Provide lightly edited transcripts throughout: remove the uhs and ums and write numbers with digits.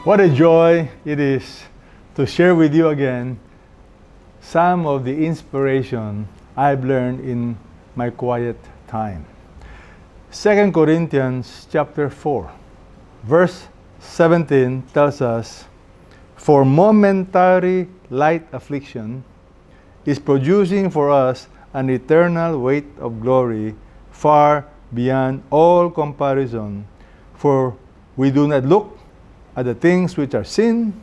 What a joy it is to share with you again some of the inspiration I've learned in my quiet time. 2 Corinthians chapter 4, verse 17 tells us, "For momentary light affliction is producing for us an eternal weight of glory far beyond all comparison. For we do not look at the things which are seen,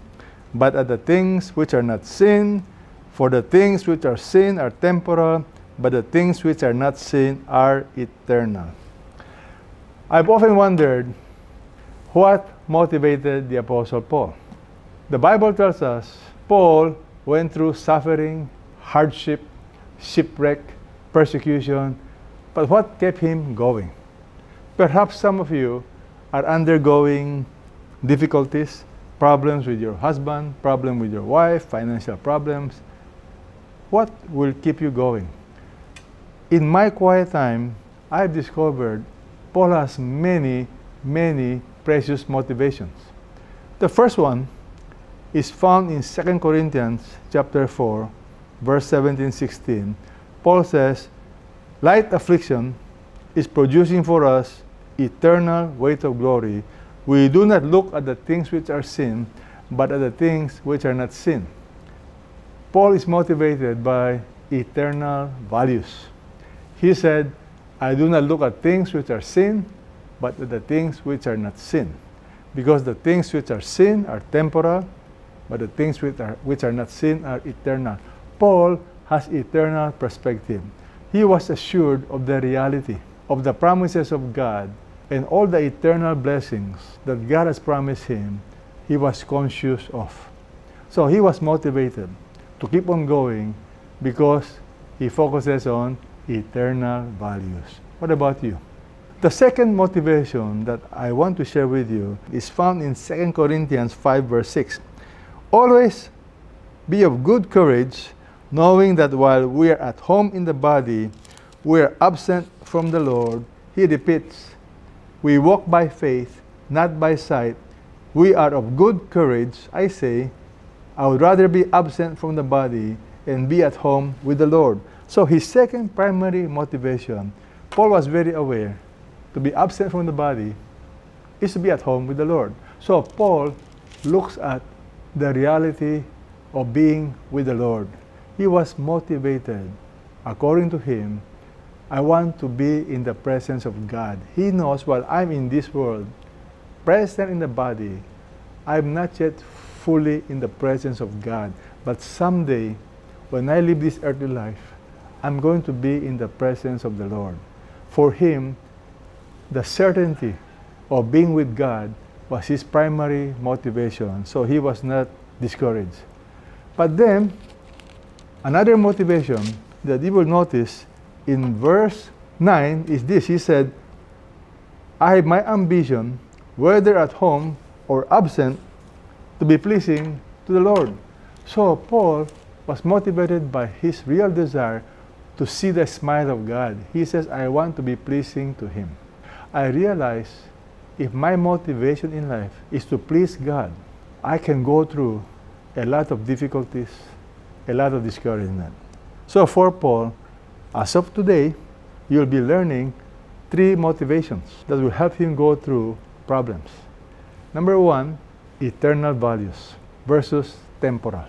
but at the things which are not seen. For the things which are seen are temporal, but the things which are not seen are eternal." I've often wondered what motivated the Apostle Paul. The Bible tells us Paul went through suffering, hardship, shipwreck, persecution, but what kept him going? Perhaps some of you are undergoing difficulties, problems with your husband, problem with your wife, financial problems. What will keep you going? In my quiet time, I've discovered Paul has many precious motivations. The first one is found in 2 Corinthians chapter 4, verse 17-16. Paul says, "Light affliction is producing for us eternal weight of glory. We do not look at the things which are seen, but at the things which are not seen." Paul is motivated by eternal values. He said, "I do not look at things which are seen, but at the things which are not seen. Because the things which are seen are temporal, but the things which are not seen are eternal." Paul has eternal perspective. He was assured of the reality of the promises of God and all the eternal blessings that God has promised him. He was conscious of. So he was motivated to keep on going because he focuses on eternal values. What about you? The second motivation that I want to share with you is found in 2 Corinthians 5 verse 6. "Always be of good courage, knowing that while we are at home in the body, we are absent from the Lord." He repeats, "We walk by faith, not by sight. We are of good courage. I say, I would rather be absent from the body and be at home with the Lord." So his second primary motivation, Paul was very aware, to be absent from the body is to be at home with the Lord. So Paul looks at the reality of being with the Lord. He was motivated. According to him, I want to be in the presence of God. He knows while I'm in this world, present in the body, I'm not yet fully in the presence of God. But someday, when I live this earthly life, I'm going to be in the presence of the Lord. For him, the certainty of being with God was his primary motivation. So he was not discouraged. But then, another motivation that you will notice in verse 9 is this. He said, "I have my ambition, whether at home or absent, to be pleasing to the Lord." So Paul was motivated by his real desire to see the smile of God. He says, "I want to be pleasing to him." I realize if my motivation in life is to please God, I can go through a lot of difficulties, a lot of discouragement. So for Paul, as of today, you'll be learning 3 motivations that will help him go through problems. Number 1, eternal values versus temporal.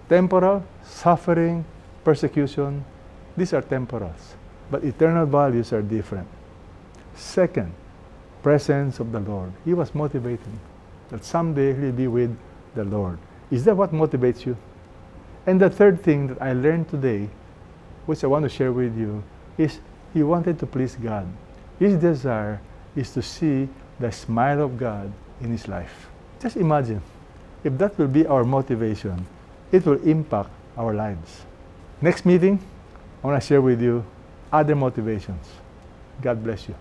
Temporal, suffering, persecution, these are temporals. But eternal values are different. Second, presence of the Lord. He was motivated that someday he'll be with the Lord. Is that what motivates you? And the third thing that I learned today, which I want to share with you, is he wanted to please God. His desire is to see the smile of God in his life. Just imagine, if that will be our motivation, it will impact our lives. Next meeting, I want to share with you other motivations. God bless you.